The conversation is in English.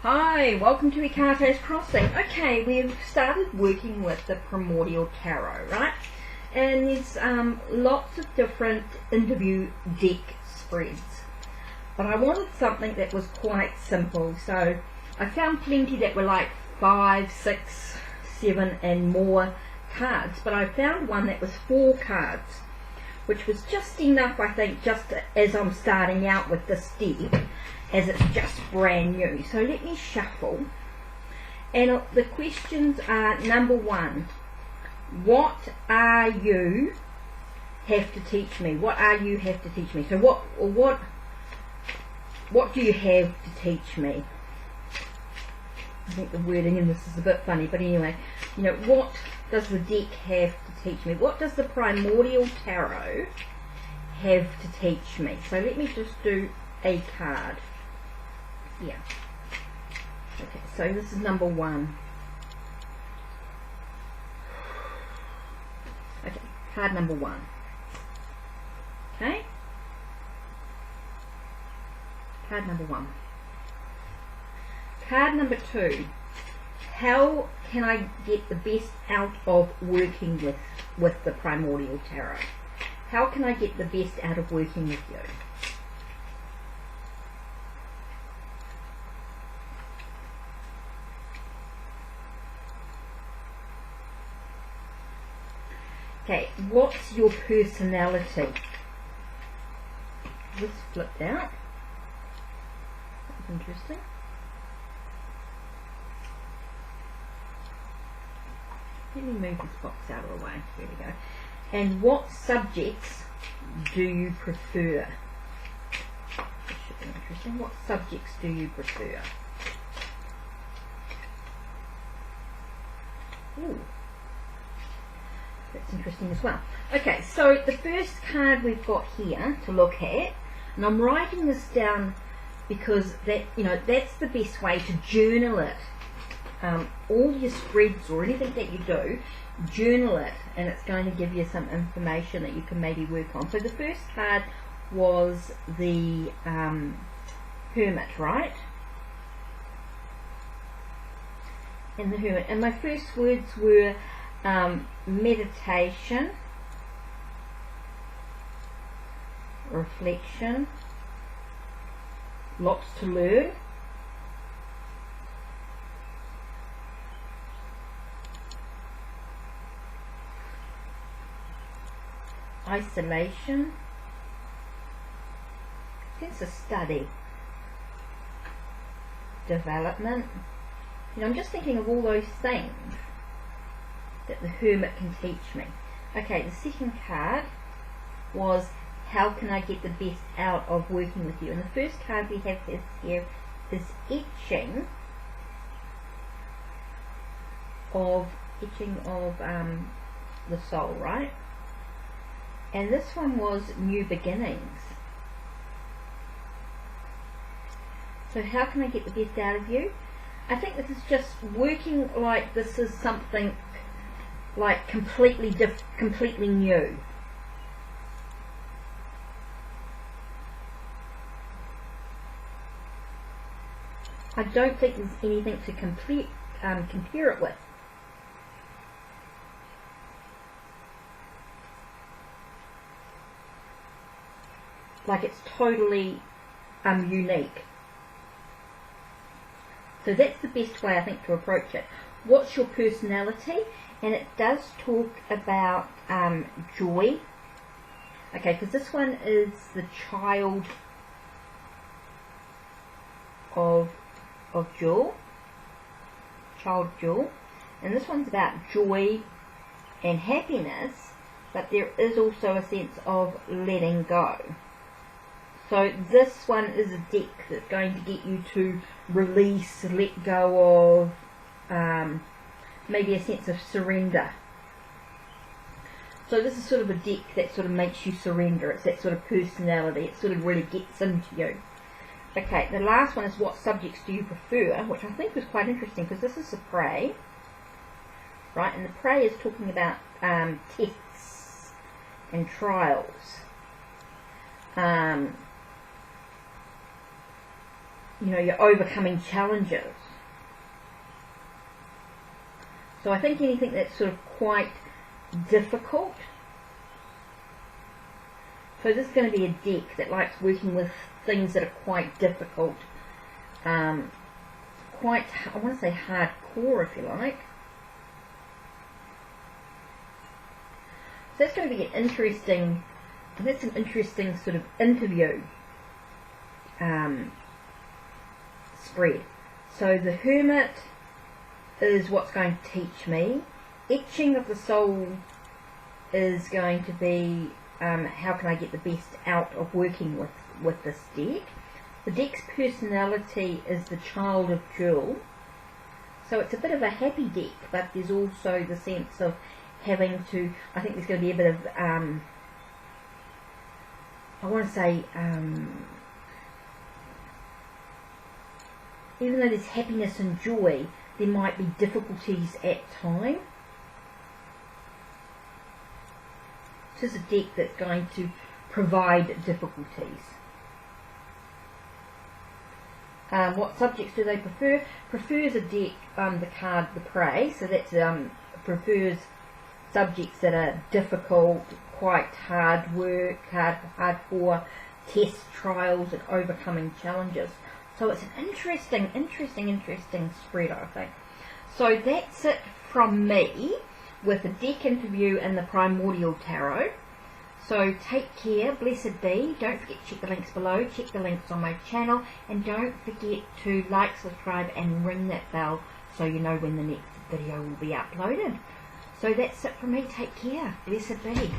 Hi, welcome to HeKate's Crossing. Okay, we've started working with the Primordial Tarot, right? And there's lots of different interview deck spreads. But I wanted something that was quite simple, so I found plenty that were like 5, 6, 7 and more cards. But I found one that was 4 cards, which was just enough, I think, just as I'm starting out with this deck, as it's just brand new. So let me shuffle, and the questions are: number 1, what are you have to teach me? What are you have to teach me? So what do you have to teach me? I think the wording in this is a bit funny, but anyway, you know, what does the deck have to teach me? What does the Primordial Tarot have to teach me? So let me just do a card. Yeah. Okay, so this is number 1. Okay, card number 1. Okay? Card number 1. Card number 2. How can I get the best out of working with the Primordial Tarot? How can I get the best out of working with you? Okay, what's your personality? This flipped out. That's interesting. Let me move this box out of the way. There we go. And what subjects do you prefer? This should be interesting. What subjects do you prefer? Ooh. That's interesting as well. Okay, so the first card we've got here to look at, and I'm writing this down because that, you know, that's the best way to journal it. All your spreads or anything that you do, journal it, and it's going to give you some information that you can maybe work on. So the first card was the Hermit, right? And the Hermit, and my first words were meditation, reflection, lots to learn, isolation, sense of study, development. You know, I'm just thinking of all those things that the Hermit can teach me. Okay, the second card was how can I get the best out of working with you? And the first card we have here is etching of the soul, right? And this one was new beginnings. So how can I get the best out of you? I think this is just working like this is something like completely new. I don't think there's anything to compare it with. Like it's totally unique. So that's the best way I think to approach it. What's your personality? And it does talk about joy. Okay, because this one is the child of Jewel. Child Jewel. And this one's about joy and happiness, but there is also a sense of letting go. So this one is a deck that's going to get you to release, let go of maybe a sense of surrender. So this is sort of a deck that sort of makes you surrender. It's that sort of personality. It sort of really gets into you. Okay, the last one is what subjects do you prefer, which I think was quite interesting because this is the prey, right? And the prey is talking about tests and trials. you know, you're overcoming challenges. So I think anything that's sort of quite difficult. So this is going to be a deck that likes working with things that are quite difficult, quite, I want to say hardcore if you like. So that's going to be an interesting, that's an interesting sort of interview spread. So the Hermit is what's going to teach me. Etching of the Soul is going to be how can I get the best out of working with this deck. The deck's personality is the Child of Jewel. So it's a bit of a happy deck, but there's also the sense of having to, I think there's going to be a bit of, I want to say, even though there's happiness and joy, there might be difficulties at times. This is a deck that's going to provide difficulties. What subjects do they prefer? Prefers a deck, the card The Prey, so that's prefers subjects that are difficult, quite hard work, hardcore tests, trials and overcoming challenges. So it's an interesting spread, I think. So that's it from me with the deck interview and the Primordial Tarot. So take care, blessed be. Don't forget to check the links below, check the links on my channel, and don't forget to like, subscribe and ring that bell so you know when the next video will be uploaded. So that's it from me, take care, blessed be.